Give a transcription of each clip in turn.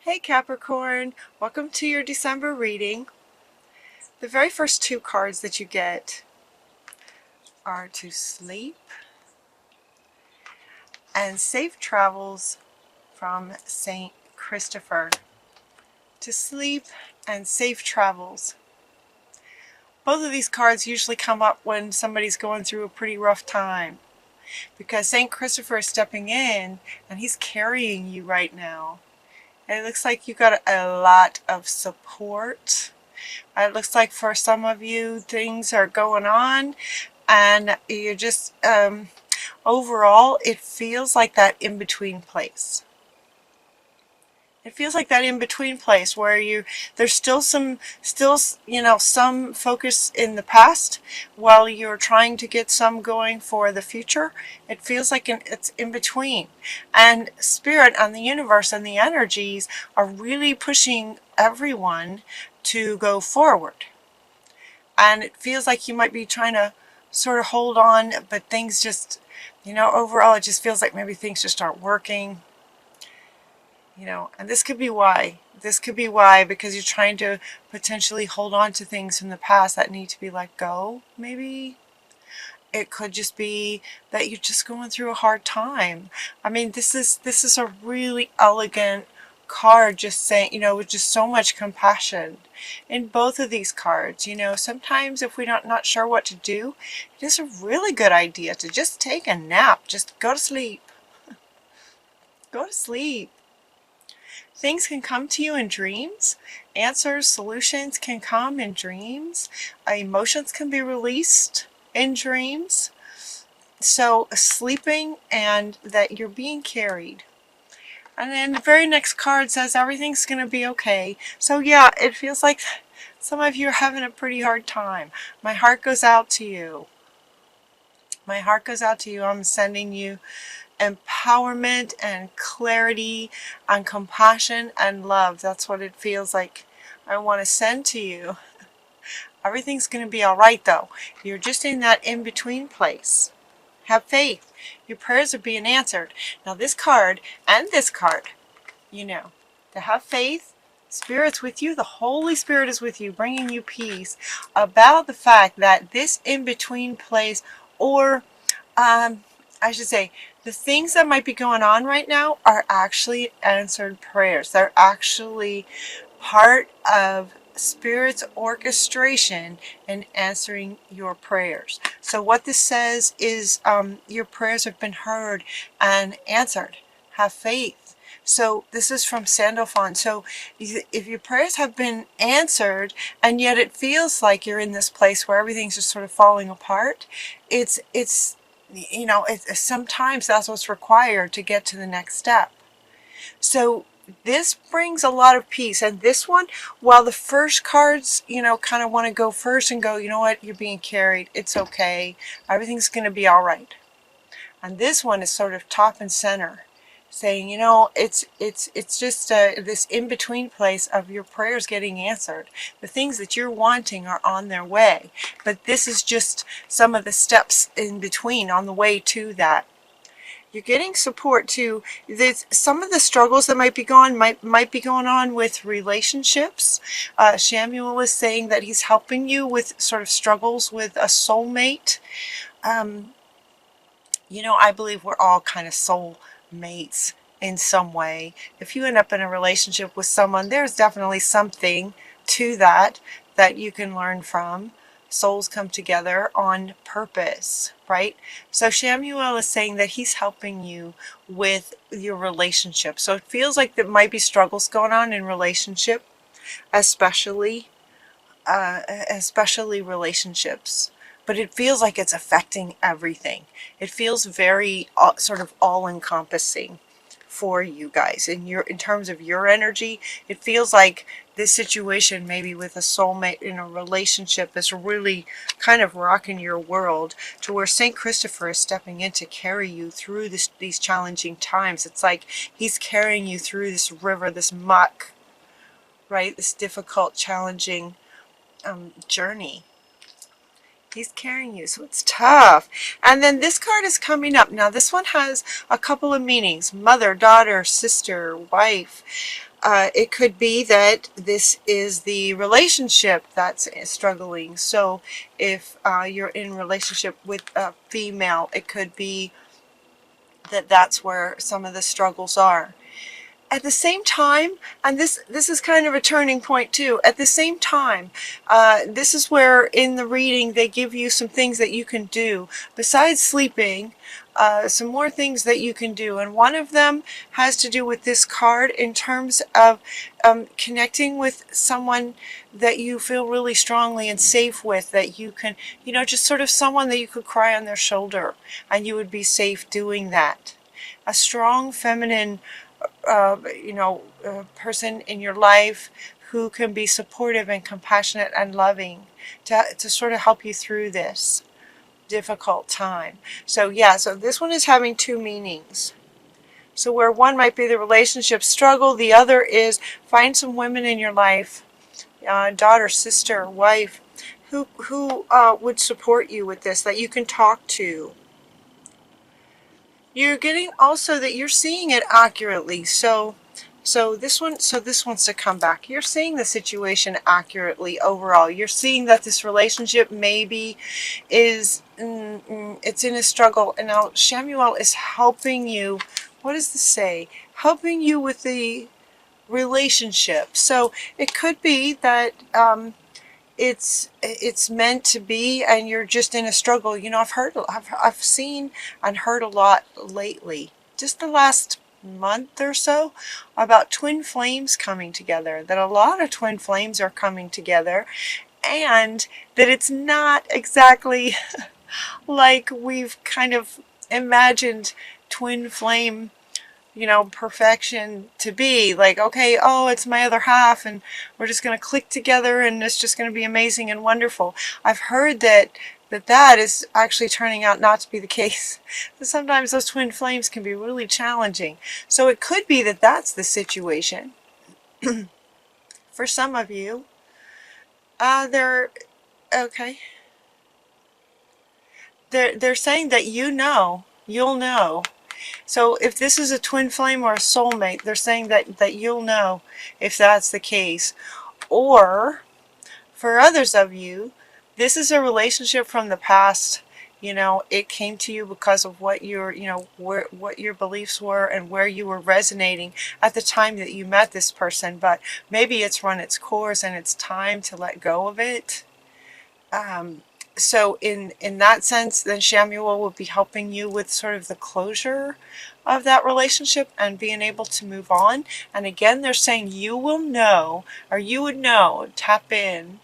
Hey Capricorn, welcome to your December reading. The very first two cards that you get are to sleep and safe travels from Saint Christopher. To sleep and safe travels. Both of these cards usually come up when somebody's going through a pretty rough time because Saint Christopher is stepping in and he's carrying you right now. And it looks like you got a lot of support. It looks like for some of you things are going on and you're just overall it feels like that in-between place. It feels like that in-between place where there's still some focus in the past while you're trying to get some going for the future. It feels like it's in between, and spirit and the universe and the energies are really pushing everyone to go forward. And it feels like you might be trying to sort of hold on, but things just, overall it just feels like maybe things just aren't working. And this could be why. This could be why, because you're trying to potentially hold on to things from the past that need to be let go, maybe. It could just be that you're just going through a hard time. I mean, this is a really elegant card, just saying, with just so much compassion in both of these cards. Sometimes if we're not sure what to do, it is a really good idea to just take a nap. Just go to sleep. Go to sleep. Things can come to you in dreams. Answers, solutions can come in dreams. Emotions can be released in dreams. So sleeping and that you're being carried. And then the very next card says everything's going to be okay. So yeah, it feels like some of you are having a pretty hard time. My heart goes out to you. My heart goes out to you. I'm sending you empowerment and clarity and compassion and love. That's what it feels like I want to send to you. Everything's going to be all right though. You're just in that in-between place. Have faith. Your prayers are being answered. Now this card and this card, to have faith, Spirit's with you. The Holy Spirit is with you, bringing you peace about the fact that this in-between place, or I should say, the things that might be going on right now are actually answered prayers. They're actually part of Spirit's orchestration in answering your prayers. So what this says is your prayers have been heard and answered. Have faith. So this is from Sandalphon. So if your prayers have been answered and yet it feels like you're in this place where everything's just sort of falling apart, it's sometimes that's what's required to get to the next step. So this brings a lot of peace. And this one, while the first cards, kind of want to go first and go, you know what, you're being carried. It's okay. Everything's going to be all right. And this one is sort of top and center, saying, it's just this in-between place of your prayers getting answered. The things that you're wanting are on their way, but this is just some of the steps in between on the way to that. You're getting support too. Some of the struggles that might be going on with relationships. Samuel is saying that he's helping you with sort of struggles with a soulmate. I believe we're all kind of soul mates in some way. If you end up in a relationship with someone, there's definitely something to that you can learn from. Souls come together on purpose, right? So Samuel is saying that he's helping you with your relationship. So it feels like there might be struggles going on in relationship, especially relationships. But it feels like it's affecting everything. It feels very sort of all-encompassing for you guys. In terms of your energy, it feels like this situation, maybe with a soulmate in a relationship, is really kind of rocking your world to where Saint Christopher is stepping in to carry you through these challenging times. It's like he's carrying you through this river, this muck, right? This difficult, challenging journey. He's carrying you, so it's tough. And then this card is coming up. Now this one has a couple of meanings: mother, daughter, sister, wife. It could be that this is the relationship that's struggling. So if you're in relationship with a female, it could be that that's where some of the struggles are. At the same time, and this is kind of a turning point too, at the same time, this is where in the reading they give you some things that you can do besides sleeping, some more things that you can do, and one of them has to do with this card in terms of connecting with someone that you feel really strongly and safe with, that you can, just sort of someone that you could cry on their shoulder and you would be safe doing that. A strong feminine person in your life who can be supportive and compassionate and loving to sort of help you through this difficult time. So so this one is having two meanings. So where one might be the relationship struggle, the other is find some women in your life, daughter, sister, wife, who would support you with this, that you can talk to. You're getting also that you're seeing it accurately. So this one's to come back. You're seeing the situation accurately overall. You're seeing that this relationship maybe is it's in a struggle, and now Samuel is helping you. What does this say? Helping you with the relationship. So it could be that it's meant to be, and you're just in a struggle. I've seen and heard a lot lately, just the last month or so, about twin flames coming together, that a lot of twin flames are coming together, and that it's not exactly like we've kind of imagined twin flame perfection to be. Like, okay, oh, it's my other half and we're just going to click together and it's just going to be amazing and wonderful. I've heard that is actually turning out not to be the case. Sometimes those twin flames can be really challenging. So it could be that that's the situation. For some of you, they're saying that you'll know. So if this is a twin flame or a soulmate, they're saying that you'll know if that's the case. Or for others of you, this is a relationship from the past. It came to you because of what what your beliefs were and where you were resonating at the time that you met this person. But maybe it's run its course and it's time to let go of it. So in that sense, then Samuel will be helping you with sort of the closure of that relationship and being able to move on. And again, they're saying you will know, or you would know, tap in,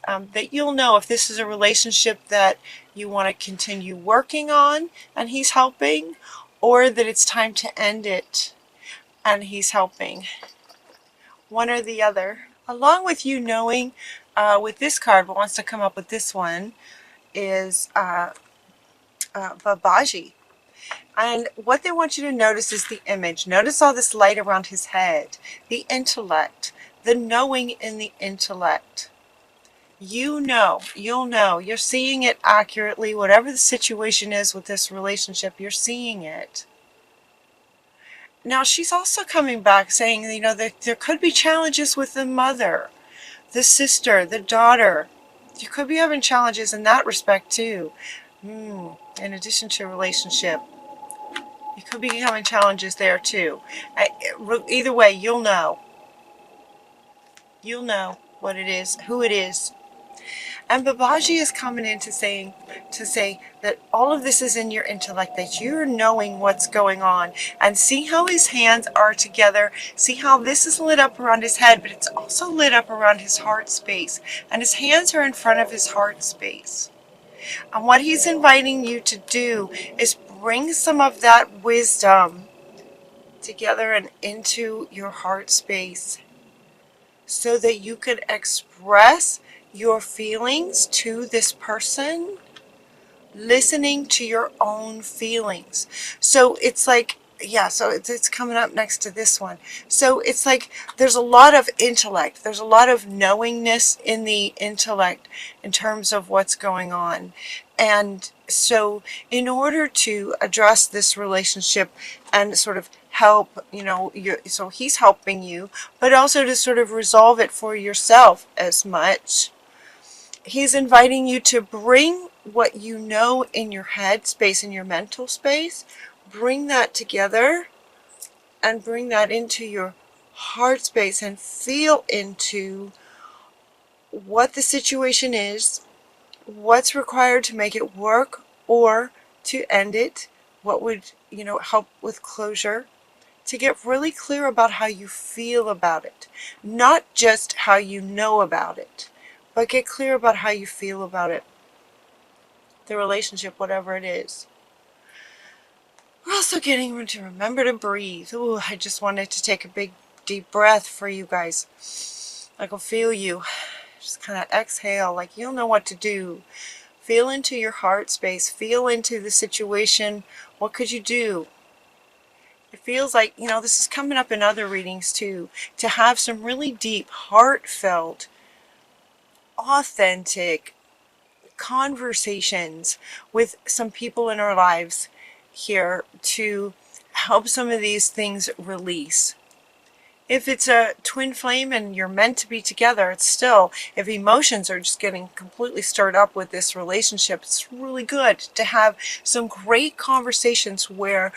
that you'll know if this is a relationship that you want to continue working on and he's helping, or that it's time to end it and he's helping. One or the other. Along with you knowing, with this card, what wants to come up with this one is Babaji. And what they want you to notice is the image. Notice all this light around his head. The intellect. The knowing in the intellect. You'll know. You're seeing it accurately. Whatever the situation is with this relationship, you're seeing it. Now, she's also coming back saying, there could be challenges with the mother, the sister, the daughter. You could be having challenges in that respect too. In addition to relationship, you could be having challenges there too. Either way, you'll know. You'll know what it is, who it is. And Babaji is coming in to say that all of this is in your intellect, that you're knowing what's going on. And see how his hands are together. See how this is lit up around his head, but it's also lit up around his heart space. And his hands are in front of his heart space. And what he's inviting you to do is bring some of that wisdom together and into your heart space, so that you can express your feelings to this person, listening to your own feelings. So it's like, so it's coming up next to this one. So it's like there's a lot of intellect. There's a lot of knowingness in the intellect in terms of what's going on. And so in order to address this relationship and sort of help, so he's helping you, but also to sort of resolve it for yourself as much. He's inviting you to bring what you know in your head space, in your mental space, bring that together and bring that into your heart space and feel into what the situation is, what's required to make it work or to end it, what would, help with closure, to get really clear about how you feel about it. Not just how you know about it, but get clear about how you feel about it. The relationship, whatever it is. We're also getting to remember to breathe. Ooh, I just wanted to take a big deep breath for you guys. I can feel you. Just kind of exhale, like you'll know what to do. Feel into your heart space. Feel into the situation. What could you do? It feels like, this is coming up in other readings too, to have some really deep, heartfelt, authentic conversations with some people in our lives here to help some of these things release. If it's a twin flame and you're meant to be together, it's still, if emotions are just getting completely stirred up with this relationship, it's really good to have some great conversations where,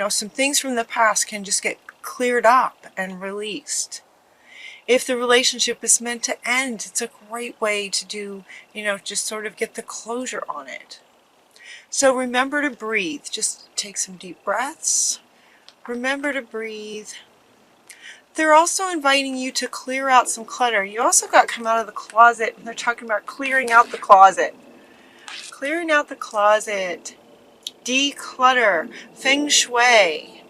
some things from the past can just get cleared up and released. If the relationship is meant to end, it's a great way to do, just sort of get the closure on it. So remember to breathe. Just take some deep breaths. Remember to breathe. They're also inviting you to clear out some clutter. You also got come out of the closet. They're talking about clearing out the closet. Clearing out the closet. Declutter. Feng Shui.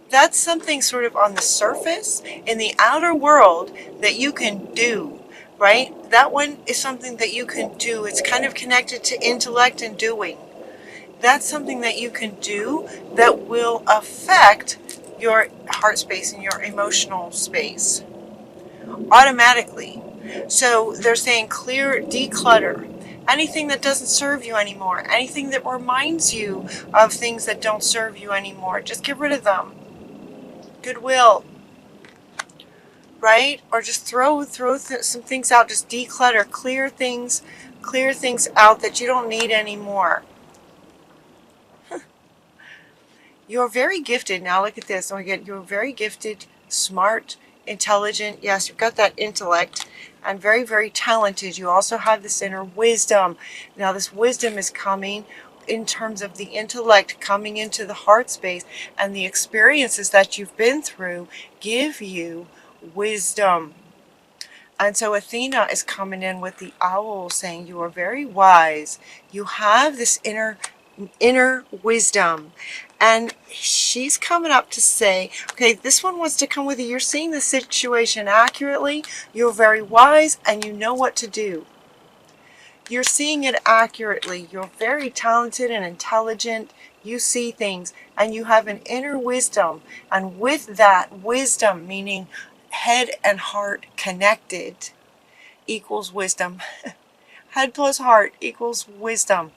That's something sort of on the surface, in the outer world, that you can do, right? That one is something that you can do. It's kind of connected to intellect and doing. That's something that you can do that will affect your heart space and your emotional space automatically. So they're saying clear, declutter. Anything that doesn't serve you anymore, anything that reminds you of things that don't serve you anymore, just get rid of them. Goodwill, right? Or just throw some things out, just declutter, clear things out that you don't need anymore. You're very gifted. Now look at this. You're very gifted, smart, intelligent. Yes, you've got that intellect and very, very talented. You also have this inner wisdom. Now this wisdom is coming in terms of the intellect coming into the heart space, and the experiences that you've been through give you wisdom. And so Athena is coming in with the owl saying you are very wise. You have this inner wisdom. And she's coming up to say, okay, this one wants to come with you. You're seeing the situation accurately. You're very wise and you know what to do. You're seeing it accurately. You're very talented and intelligent. You see things and you have an inner wisdom. And with that wisdom, meaning head and heart connected, equals wisdom. Head plus heart equals wisdom.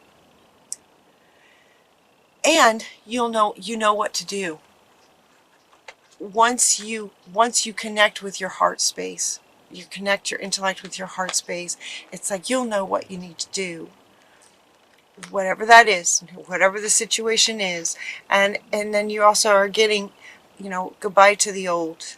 And you know what to do. Once you connect with your heart space, you connect your intellect with your heart space, it's like you'll know what you need to do. Whatever that is, whatever the situation is. And then you also are getting, goodbye to the old,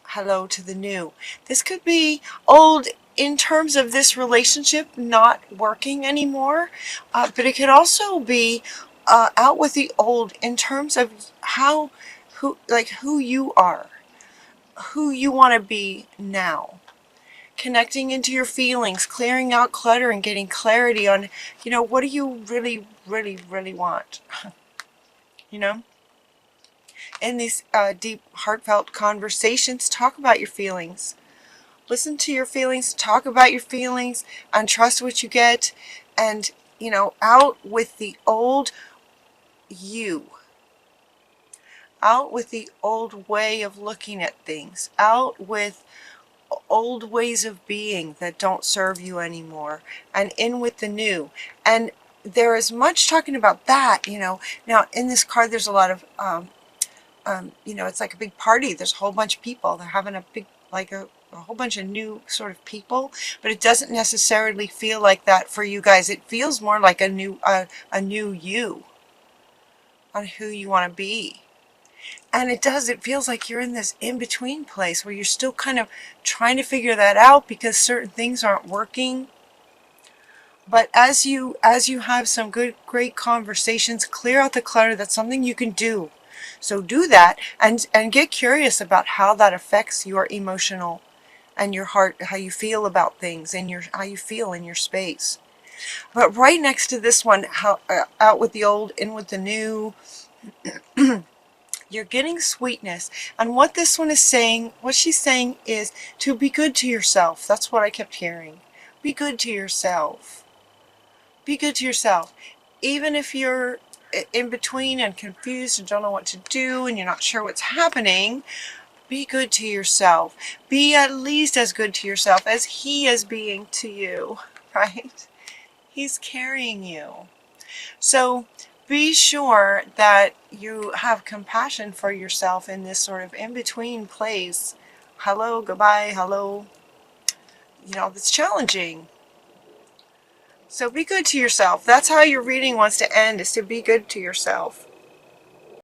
hello to the new. This could be old in terms of this relationship not working anymore, but it could also be out with the old in terms of who you are, who you want to be now. Connecting into your feelings, clearing out clutter and getting clarity on, what do you really, really, really want? In these deep, heartfelt conversations, talk about your feelings. Listen to your feelings, talk about your feelings, and trust what you get. And, out with the old you. Out with the old way of looking at things. Out with old ways of being that don't serve you anymore. And in with the new. And there is much talking about that, Now, in this card, there's a lot of you know, it's like a big party. There's a whole bunch of people. They're having a big, like a whole bunch of new sort of people, but it doesn't necessarily feel like that for you guys. It feels more like a new you on who you want to be. And it feels like you're in this in-between place where you're still kind of trying to figure that out because certain things aren't working. But as you have some great conversations, clear out the clutter. That's something you can do. So do that and get curious about how that affects your emotional and your heart, how you feel about things and how you feel in your space. But right next to this one, out with the old, in with the new, you're getting sweetness. And what this one is saying, what she's saying is to be good to yourself. That's what I kept hearing. Be good to yourself. Be good to yourself. Even if you're in between and confused and don't know what to do and you're not sure what's happening, be good to yourself. Be at least as good to yourself as he is being to you, right? He's carrying you. So be sure that you have compassion for yourself in this sort of in-between place. Hello, goodbye, hello. You know, that's challenging. So be good to yourself. That's how your reading wants to end, is to be good to yourself.